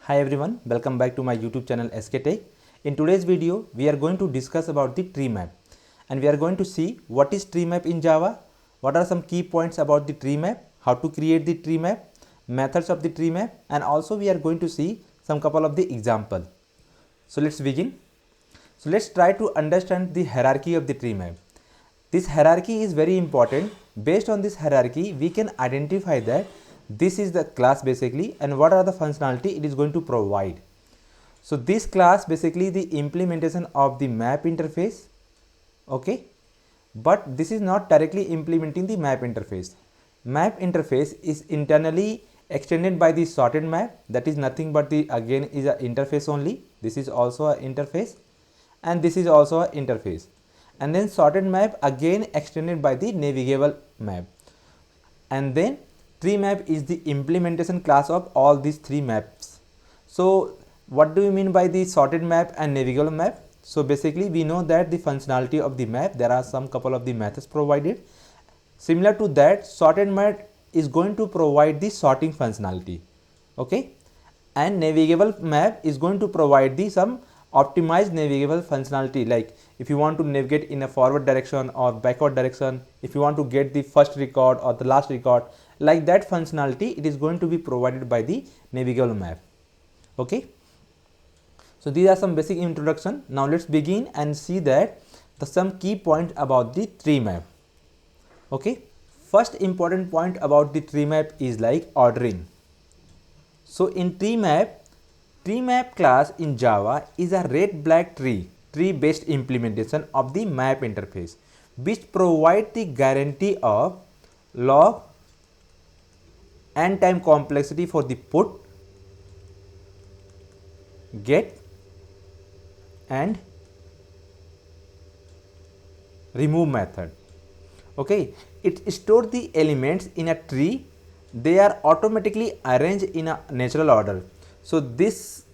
Hi everyone, welcome back to my YouTube channel SK Tech. In today's video, we are going to discuss about the tree map, and we are going to see what is tree map in Java, what are some key points about the tree map, how to create the tree map, methods of the tree map, and also we are going to see some couple of the example. So let's begin. So let's try to understand the hierarchy of the tree map. This hierarchy is very important. Based on this hierarchy, we can identify that this is the class basically and what are the functionality it is going to provide. So this class basically the implementation of the map interface, okay, but this is not directly implementing the map interface. Map interface is internally extended by the sorted map, that is nothing but the again is a interface only. This is also a interface and this is also a interface, and then sorted map again extended by the navigable map, and then tree map is the implementation class of all these three maps. So what do you mean by the sorted map and navigable map? So basically we know that the functionality of the map, there are some couple of the methods provided. Similar to that, sorted map is going to provide the sorting functionality, okay, and navigable map is going to provide the some optimized navigable functionality, like if you want to navigate in a forward direction or backward direction, if you want to get the first record or the last record, like that functionality it is going to be provided by the navigable map, okay. So these are some basic introduction. Now let's begin and see that some key points about the tree map, okay. First important point about the tree map is like ordering. So in tree map class in Java is a red black tree based implementation of the map interface, which provide the guarantee of log and time complexity for the put, get and remove method, okay. It stores the elements in a tree. They are automatically arranged in a natural order. So this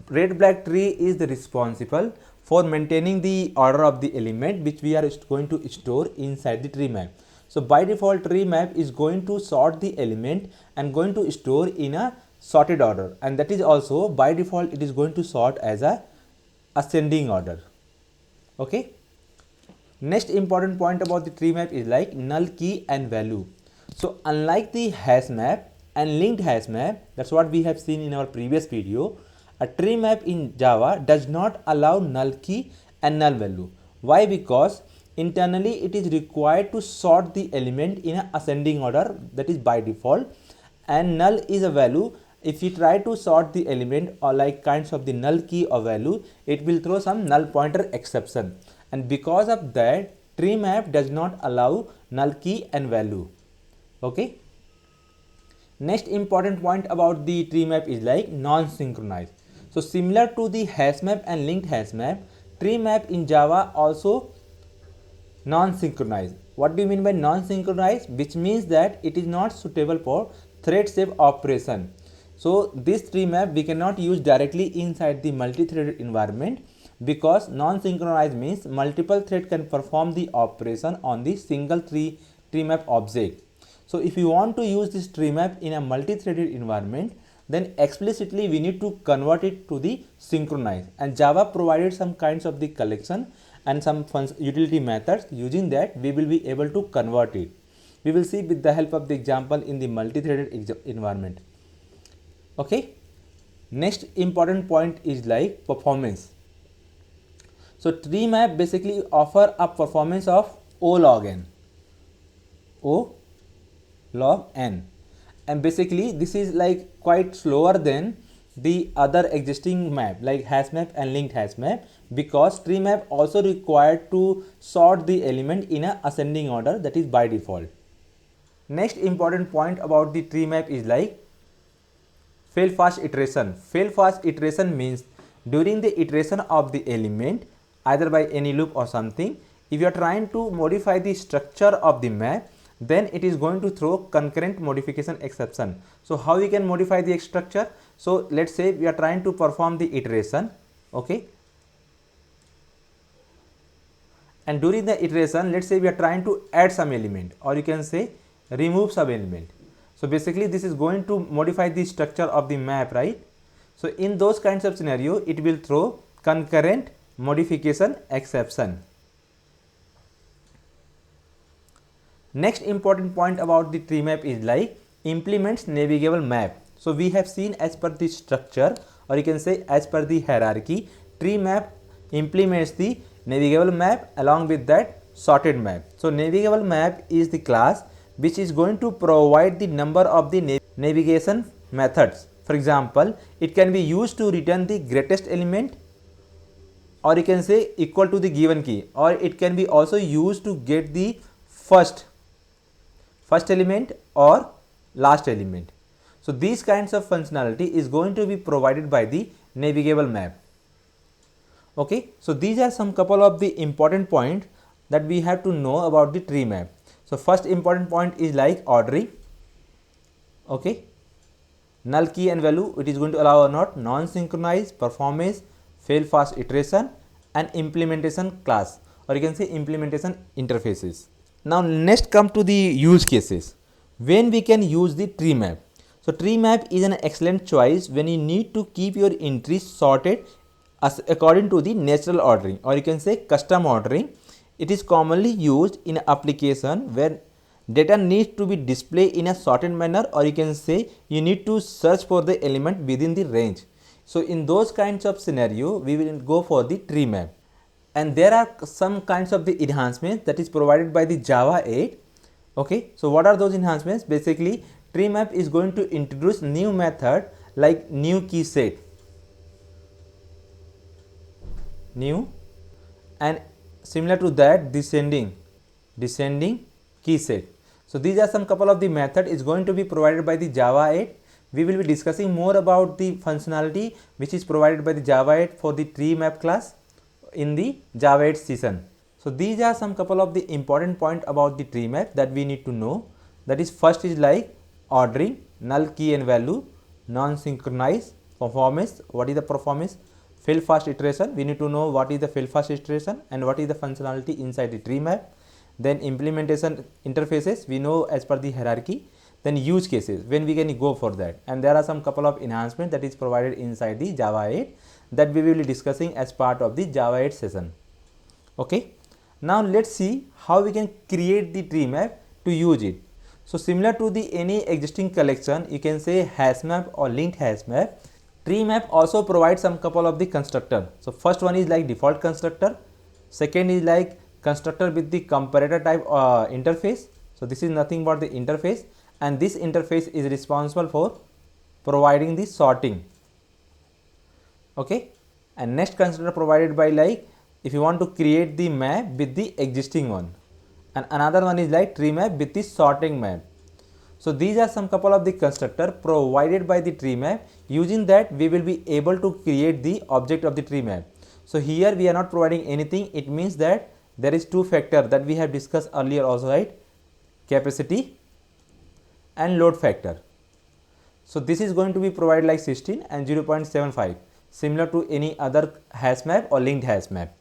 red black tree is the responsible for maintaining the order of the element which we are going to store inside the tree map. So by default tree map is going to sort the element and going to store in a sorted order, and that is also by default it is going to sort as a ascending order, okay. Next important point about the tree map is like null key and value. So unlike the hash map and linked hash map, that's what we have seen in our previous video, a tree map in Java does not allow null key and null value. Why? Because internally it is required to sort the element in an ascending order, that is by default, and null is a value. If we try to sort the element or like kinds of the null key or value, it will throw some null pointer exception, and because of that tree map does not allow null key and value, okay. Next important point about the tree map is like non-synchronized. So similar to the hash map and linked hash map, tree map in Java also non-synchronized. What do you mean by non-synchronized? Which means that it is not suitable for thread safe operation. So this tree map we cannot use directly inside the multi-threaded environment, because non-synchronized means multiple thread can perform the operation on the single tree map object. So if you want to use this tree map in a multi-threaded environment, then explicitly we need to convert it to the synchronized, and Java provided some kinds of the collection and some utility methods. Using that we will be able to convert it. We will see with the help of the example in the multi-threaded environment, okay. Next important point is like performance. So tree map basically offer a performance of O log n, O log n, and basically this is like quite slower than the other existing map like hash map and linked hash map, because tree map also required to sort the element in a ascending order, that is by default. Next important point about the tree map is like fail fast iteration. Fail fast iteration means during the iteration of the element, either by any loop or something, if you are trying to modify the structure of the map, then it is going to throw concurrent modification exception. So how we can modify the structure? So let's say we are trying to perform the iteration, okay, and during the iteration let's say we are trying to add some element, or you can say remove some element. So basically this is going to modify the structure of the map, right? So in those kinds of scenario, it will throw concurrent modification exception. Next important point about the tree map is like implements navigable map. So we have seen as per the structure, or you can say as per the hierarchy, tree map implements the navigable map along with that sorted map. So navigable map is the class which is going to provide the number of the navigation methods. For example, it can be used to return the greatest element, or you can say equal to the given key, or it can be also used to get the first element or last element. So these kinds of functionality is going to be provided by the navigable map. Okay, so these are some couple of the important points that we have to know about the tree map. So first important point is like ordering. Okay, null key and value, it is going to allow or not, non-synchronized, performance, fail fast iteration, and implementation class, or you can say implementation interfaces. Now next come to the use cases when we can use the tree map. So tree map is an excellent choice when you need to keep your entries sorted as according to the natural ordering, or you can say custom ordering. It is commonly used in an application where data needs to be displayed in a sorted manner, or you can say you need to search for the element within the range. So in those kinds of scenario, we will go for the tree map. And there are some kinds of the enhancements that is provided by the Java 8. Okay, so what are those enhancements? Basically, tree map is going to introduce new method like new key set, new, and similar to that descending key set. So these are some couple of the method is going to be provided by the Java 8. We will be discussing more about the functionality which is provided by the Java 8 for the tree map class in the Java 8 session. So these are some couple of the important point about the tree map that we need to know. That is, first is like ordering, null key and value, non-synchronized, performance, what is the performance, fail fast iteration, we need to know what is the fail fast iteration and what is the functionality inside the tree map. Then implementation interfaces, we know as per the hierarchy. Then use cases, when we can go for that, and there are some couple of enhancements that is provided inside the Java 8 that we will be discussing as part of the Java 8 session. Okay, now let's see how we can create the tree map to use it. So similar to the any existing collection, you can say hash map or linked hash map, tree map also provides some couple of the constructor. So first one is like default constructor, second is like constructor with the comparator type interface. So this is nothing but the interface, and this interface is responsible for providing the sorting. Okay, and next constructor provided by like if you want to create the map with the existing one, and another one is like tree map with the sorting map. So these are some couple of the constructor provided by the tree map. Using that we will be able to create the object of the tree map. So here we are not providing anything. It means that there is two factor that we have discussed earlier also, right? Capacity and load factor. So this is going to be provided like 16 and 0.75, similar to any other hash map or linked hash map.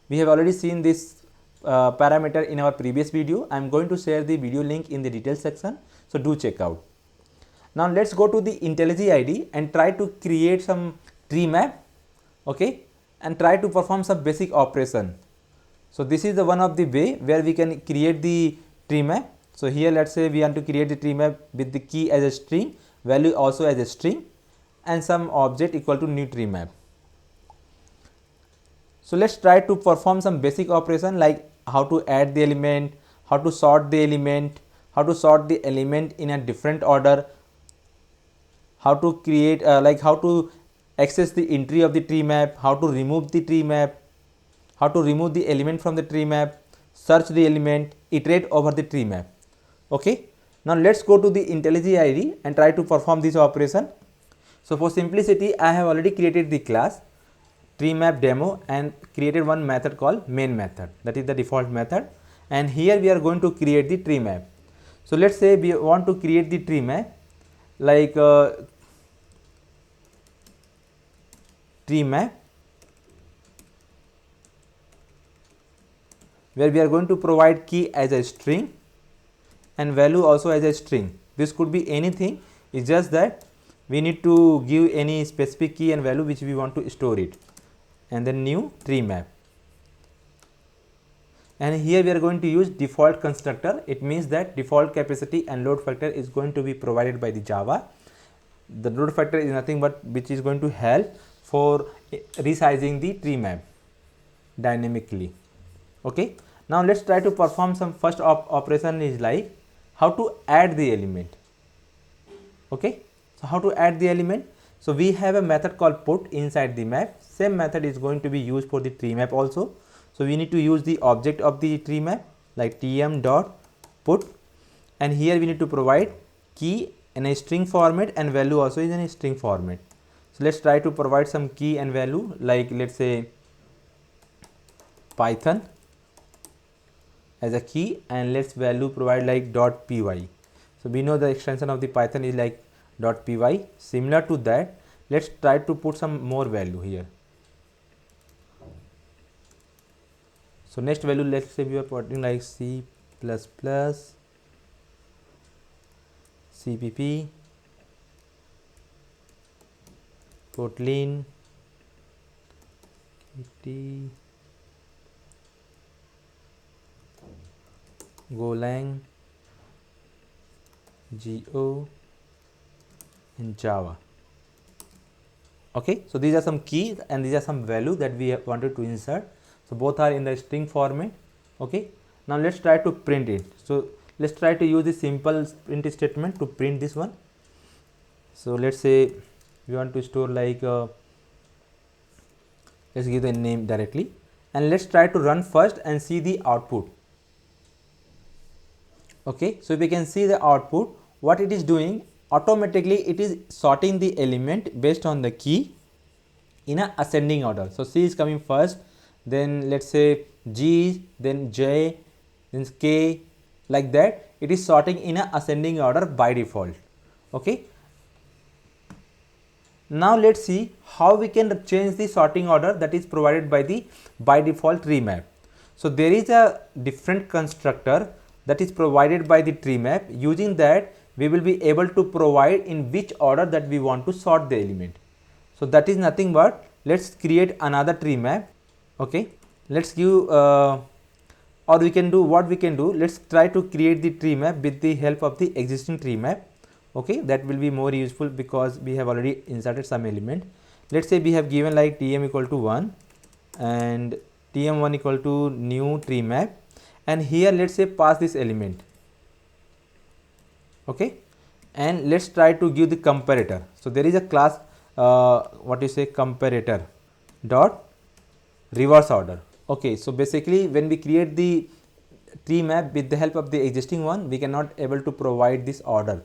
We have already seen this parameter in our previous video. I am going to share the video link in the details section, so do check out. Now let's go to the IntelliJ IDE and try to create some tree map, okay, and try to perform some basic operation. So this is the one of the way where we can create the tree map. So here let's say we want to create the tree map with the key as a string, value also as a string, and some object equal to new tree map. So let's try to perform some basic operation like how to add the element, how to sort the element, how to sort the element in a different order, how to create like how to access the entry of the tree map, how to remove the tree map, how to remove the element from the tree map, search the element, iterate over the tree map. Okay, now let's go to the IntelliJ IDE and try to perform this operation. So for simplicity, I have already created the class tree map demo and created one method called main method, that is the default method, and here we are going to create the tree map. So let's say we want to create the tree map like tree map where we are going to provide key as a string and value also as a string. This could be anything, it's just that we need to give any specific key and value which we want to store it, and then new tree map. And here we are going to use default constructor. It means that default capacity and load factor is going to be provided by the Java. The load factor is nothing but which is going to help for resizing the tree map dynamically. Okay, now let's try to perform some first operation is like how to add the element. Okay, so how to add the element? So we have a method called put inside the map. Same method is going to be used for the tree map also. So we need to use the object of the tree map like tm dot put, and here we need to provide key in a string format and value also is in a string format. So let's try to provide some key and value, like let's say Python as a key, and let's value provide like .py. So we know the extension of the Python is like .py. Similar to that, let's try to put some more value here. So next value, let's say we are putting like C++, CPP, Kotlin, KT, Golang, Go, and Java. Okay, so these are some keys and these are some value that we have wanted to insert. So both are in the string format. Okay, now let's try to print it. So let's try to use the simple print statement to print this one. So let's say we want to store like let's give the name directly, and let's try to run first and see the output. Okay, so we can see the output. What it is doing, automatically it is sorting the element based on the key in a ascending order. So C is coming first, then let's say G, then J, then K, like that. It is sorting in a ascending order by default. Okay, now let's see how we can change the sorting order that is provided by the by default tree map. So there is a different constructor that is provided by the tree map. Using that, we will be able to provide in which order that we want to sort the element. So that is nothing but, let's create another tree map. Okay, let's give or we can do what we can do, let's try to create the tree map with the help of the existing tree map. Okay, that will be more useful because we have already inserted some element. Let's say we have given like tm equal to 1 and tm1 equal to new tree map, and here let's say pass this element. Okay, and let's try to give the comparator. So there is a class what you say, comparator dot reverse order. Okay, so basically when we create the tree map with the help of the existing one, we cannot able to provide this order.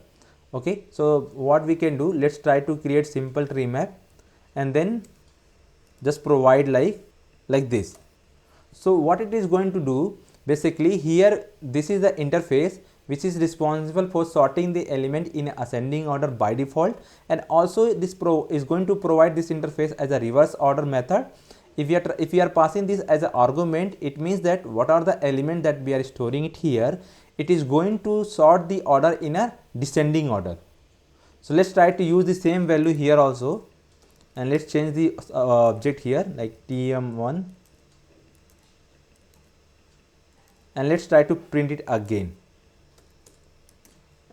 Okay, so what we can do, let's try to create simple tree map and then just provide like this. So what it is going to do, basically here this is the interface which is responsible for sorting the element in ascending order by default, and also this is going to provide this interface as a reverse order method. If we are passing this as an argument, it means that what are the element that we are storing it here, it is going to sort the order in a descending order. So let's try to use the same value here also, and let's change the object here like tm1, and let's try to print it again,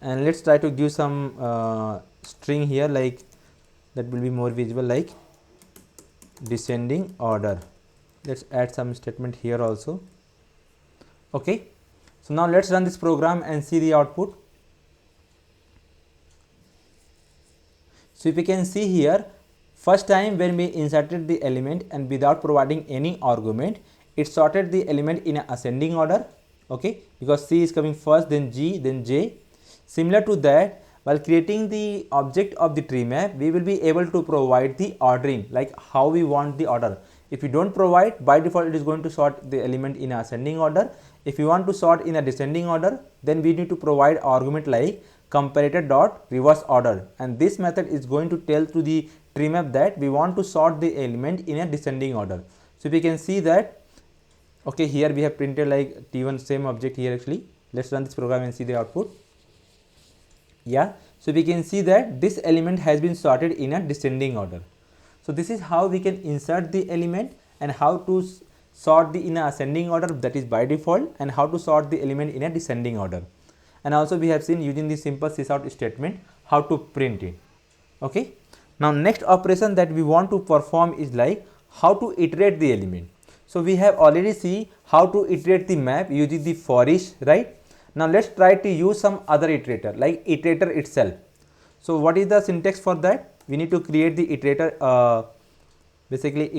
and let's try to give some string here, like that will be more visible, like descending order. Let's add some statement here also. Okay, so now let's run this program and see the output. So if you can see here, first time when we inserted the element and without providing any argument, it sorted the element in a ascending order. Okay, because C is coming first, then G, then J. Similar to that, while creating the object of the tree map, we will be able to provide the ordering, like how we want the order. If you don't provide, by default it is going to sort the element in ascending order. If you want to sort in a descending order, then we need to provide argument like comparator dot reverse order, and this method is going to tell to the tree map that we want to sort the element in a descending order. So we can see that, okay, here we have printed like t1 same object here actually. Let's run this program and see the output. Yeah, so we can see that this element has been sorted in a descending order. So this is how we can insert the element and how to sort the in a ascending order, that is by default, and how to sort the element in a descending order. And also we have seen using the simple sysort statement how to print it. Okay. Now next operation that we want to perform is like how to iterate the element. So we have already seen how to iterate the map using the for each, right? Now let's try to use some other iterator like iterator itself. So what is the syntax for that? We need to create the iterator, basically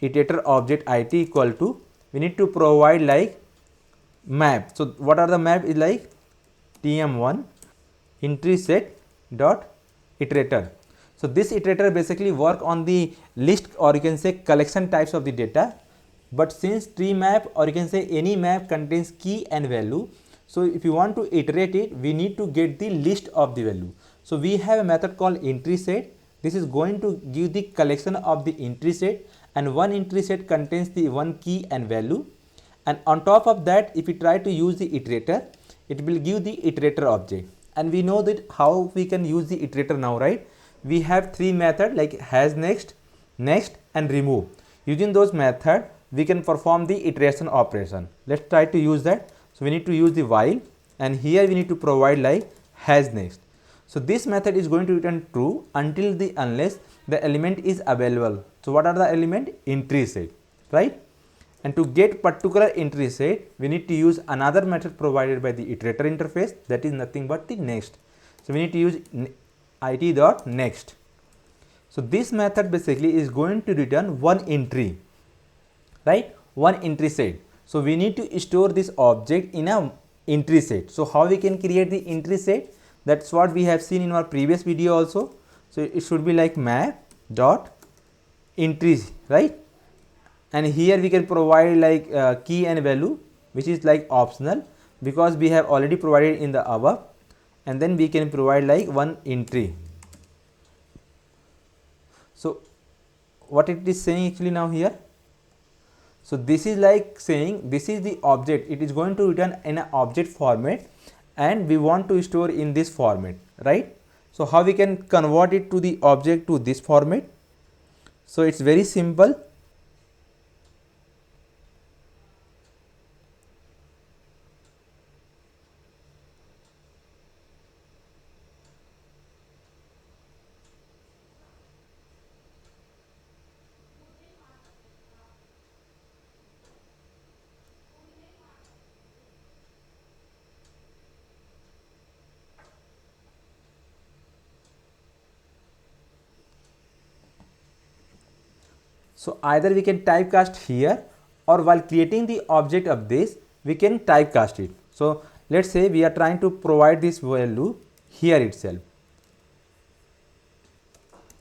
iterator object it equal to, we need to provide like map. So what are the map is like tm1 entry set dot iterator. So this iterator basically work on the list, or you can say collection types of the data. But since tree map, or you can say any map, contains key and value, so if you want to iterate it, we need to get the list of the value. So we have a method called entry set. This is going to give the collection of the entry set, and one entry set contains the one key and value. And on top of that, if we try to use the iterator, it will give the iterator object. And we know that how we can use the iterator now, right? We have three methods like has next, next, and remove. Using those methods, we can perform the iteration operation. Let's try to use that. So we need to use the while, and here we need to provide like has next. So this method is going to return true until the unless the element is available. So what are the element? Entry set, right? And to get particular entry set, we need to use another method provided by the iterator interface, that is nothing but the next. So we need to use it.next. So this method basically is going to return one entry, right? One entry set. So we need to store this object in a entry set. So how we can create the entry set? That's what we have seen in our previous video also. So it should be like map dot entries, right? And here we can provide like key and value, which is like optional because we have already provided in the above. And then we can provide like one entry. So what it is saying actually now here? So this is like saying this is the object, it is going to return in an object format, and we want to store in this format, right? So how we can convert it to the object to this format? So it's very simple. So either we can typecast here, or while creating the object of this, we can typecast it. So let's say we are trying to provide this value here itself.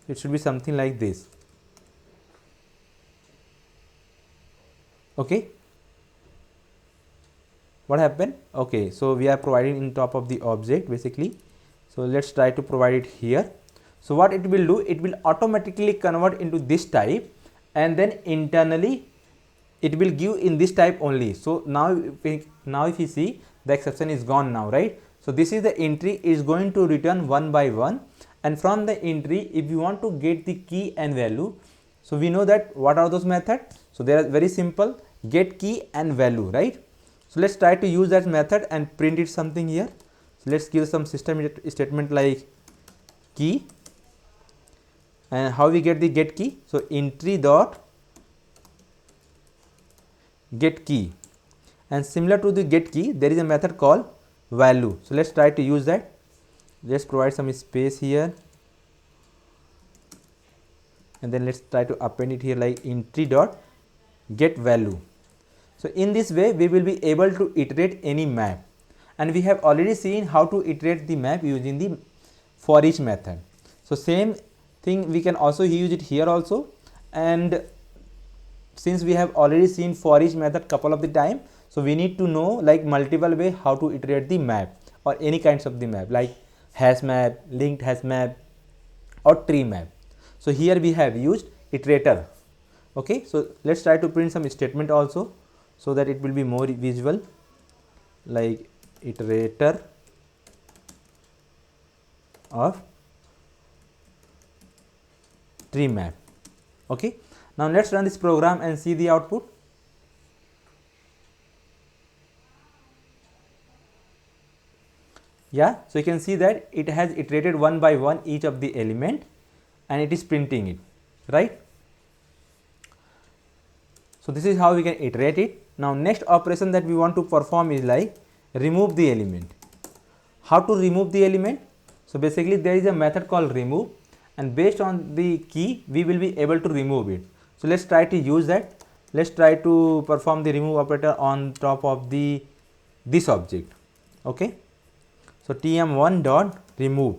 It should be something like this. Okay. What happened? Okay, so we are providing in top of the object basically. So let's try to provide it here. So what it will do, it will automatically convert into this type, and then internally it will give in this type only. So now if you see, the exception is gone now, right? So this is the entry is going to return one by one, and from the entry if you want to get the key and value, so we know that what are those methods. So they are very simple, get key and value, right? So let's try to use that method and print it something here. So let's give some system statement like key. And how we get the get key? So entry dot get key, and similar to the get key there is a method called value. So let's try to use that. Let's provide some space here, and then let's try to append it here like entry dot get value. So in this way we will be able to iterate any map, and we have already seen how to iterate the map using the for each method. So same thing we can also use it here also, and since we have already seen for each method couple of the time, so we need to know like multiple way how to iterate the map or any kinds of the map like hash map, linked hash map, or tree map. So here we have used iterator. Okay, so let's try to print some statement also so that it will be more visual, like iterator of tree map. Okay. Now let's run this program and see the output. Yeah, so you can see that it has iterated one by one each of the element and it is printing it, right? So this is how we can iterate it. Now next operation that we want to perform is like remove the element. How to remove the element? So basically there is a method called remove, and based on the key we will be able to remove it. So let's try to use that. Let's try to perform the remove operator on top of this object. Okay. So tm1 dot remove.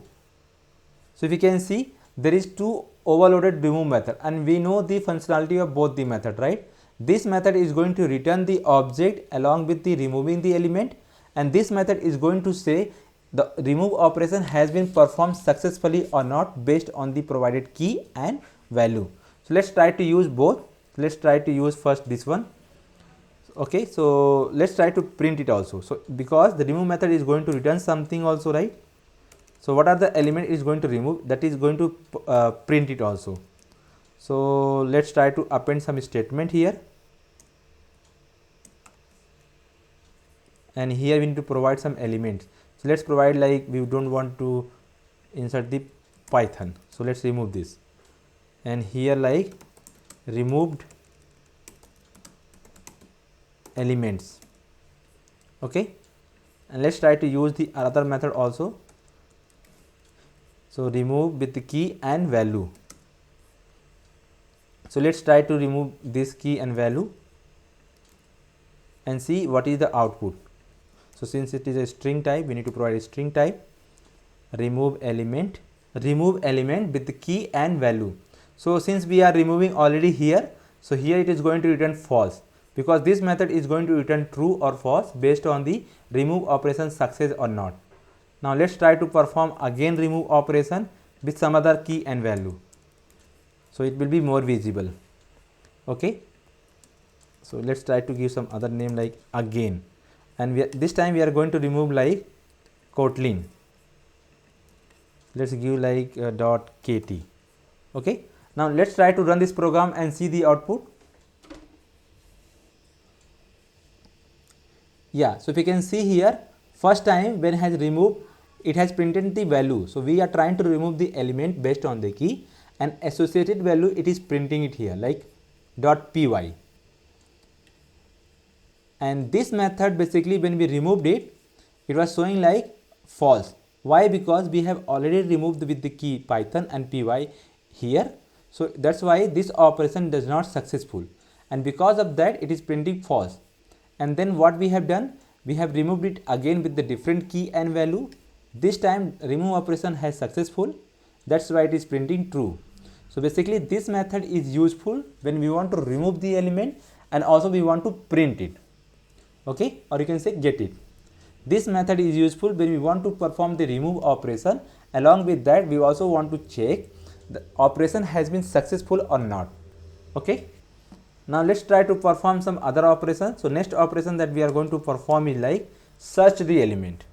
So if you can see, there is two overloaded remove method, and we know the functionality of both the method, right? This method is going to return the object along with the removing the element, and this method is going to say the remove operation has been performed successfully or not based on the provided key and value. So let's try to use both. Let's try to use first this one. Okay, so let's try to print it also. So because the remove method is going to return something also, right? So what are the element is going to remove, that is going to print it also. So let's try to append some statement here, and here we need to provide some elements. So let's provide, like, we don't want to insert the Python, so let's remove this, and here like removed elements. Okay, and let's try to use the other method also. So remove with the key and value. So let's try to remove this key and value and see what is the output. So since it is a string type, we need to provide a string type, remove element with the key and value. So since we are removing already here, so here it is going to return false, because this method is going to return true or false based on the remove operation success or not. Now let's try to perform again remove operation with some other key and value, so it will be more visible. Okay, so let's try to give some other name like again, and this time we are going to remove like Kotlin. Let's give like .kt. Okay, now let's try to run this program and see the output. Yeah, so if you can see here, first time when it has removed, it has printed the value. So we are trying to remove the element based on the key, and associated value it is printing it here like .py. And this method basically when we removed it, it was showing like false. Why? Because we have already removed with the key Python and py here. So that's why this operation does not successful, and because of that it is printing false. And then what we have done, we have removed it again with the different key and value. This time remove operation has successful, that's why it is printing true. So basically this method is useful when we want to remove the element and also we want to print it. Okay, or you can say get it. This method is useful when we want to perform the remove operation. Along with that we also want to check the operation has been successful or not. Okay, now let's try to perform some other operations. So next operation that we are going to perform is like search the element.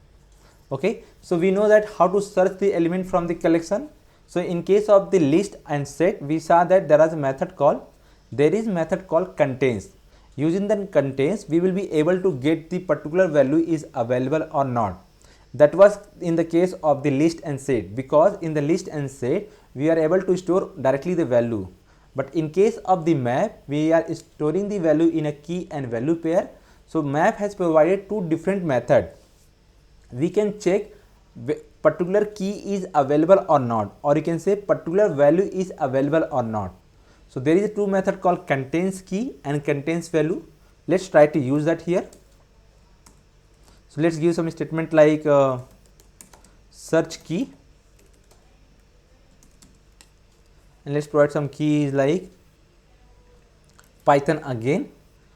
Okay, so we know that how to search the element from the collection. So in case of the list and set, we saw that there is a method called contains. Using the contains, we will be able to get the particular value is available or not. That was in the case of the list and set, because in the list and set we are able to store directly the value. But in case of the map, we are storing the value in a key and value pair. So map has provided two different methods. We can check particular key is available or not, or you can say particular value is available or not. So there is a two method called contains key and contains value. Let's try to use that here. So let's give some statement like search key, and let's provide some keys like Python again,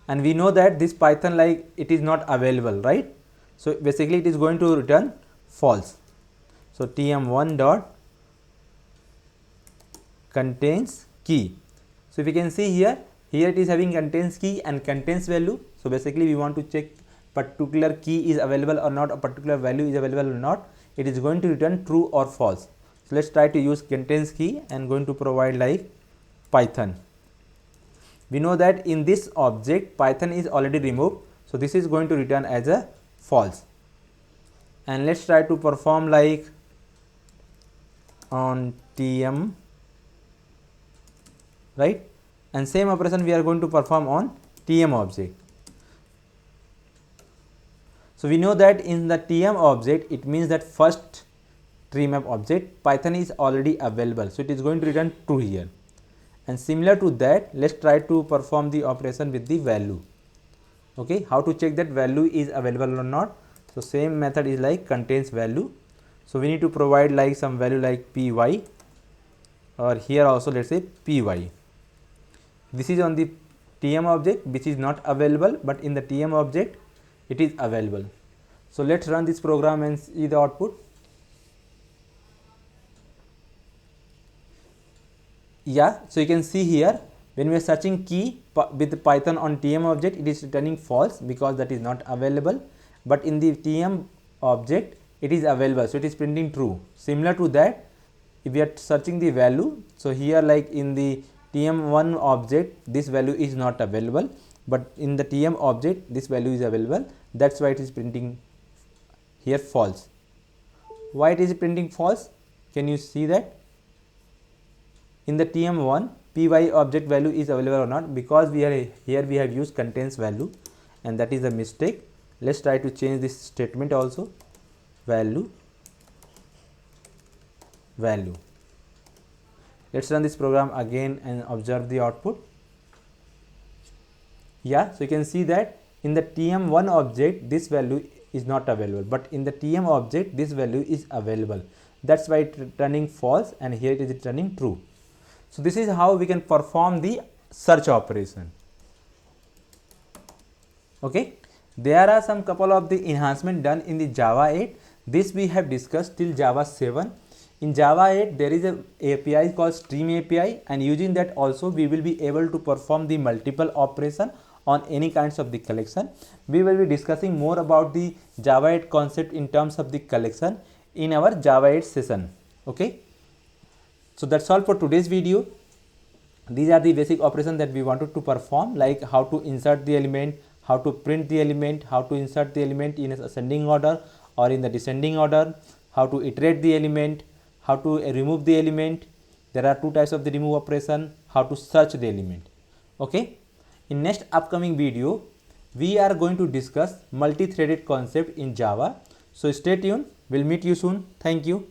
and we know that this Python like it is not available, right? So basically it is going to return false. So tm1 dot contains key. So if you can see here it is having contains key and contains value. So basically we want to check particular key is available or not, a particular value is available or not, it is going to return true or false. So let's try to use contains key and going to provide like Python. We know that in this object Python is already removed, so this is going to return as a false. And let's try to perform like on TM, right, and same operation we are going to perform on TM object. So we know that in the TM object, it means that first tree map object Python is already available, so it is going to return true here. And similar to that, let's try to perform the operation with the value. Okay, how to check that value is available or not? So same method is like contains value. So we need to provide like some value like py, or here also let's say py. This is on the TM object which is not available, but in the TM object it is available. So let's run this program and see the output. Yeah, so you can see here when we are searching key with Python on TM object, it is returning false because that is not available, but in the TM object it is available, so it is printing true. Similar to that, if we are searching the value, so here like in the TM1 object this value is not available, but in the TM object this value is available, that's why it is printing here false. Why it is printing false? Can you see that? In the TM1 py object value is available or not, because we are here we have used contains value, and that is a mistake. Let's try to change this statement also, value. Let's run this program again and observe the output. Yeah, so you can see that in the TM1 object this value is not available, but in the TM object this value is available, that's why it is returning false, and here it is returning true. So this is how we can perform the search operation. Okay, there are some couple of the enhancement done in the Java 8. This we have discussed till Java 7. In Java 8 there is a API called Stream API, and using that also we will be able to perform the multiple operation on any kinds of the collection. We will be discussing more about the Java 8 concept in terms of the collection in our Java 8 session. Okay. So that's all for today's video. These are the basic operations that we wanted to perform, like how to insert the element, how to print the element, how to insert the element in ascending order or in the descending order, how to iterate the element, how to remove the element. There are two types of the remove operation, how to search the element. Okay. In next upcoming video, we are going to discuss multi-threaded concept in Java. So stay tuned. We'll meet you soon. Thank you.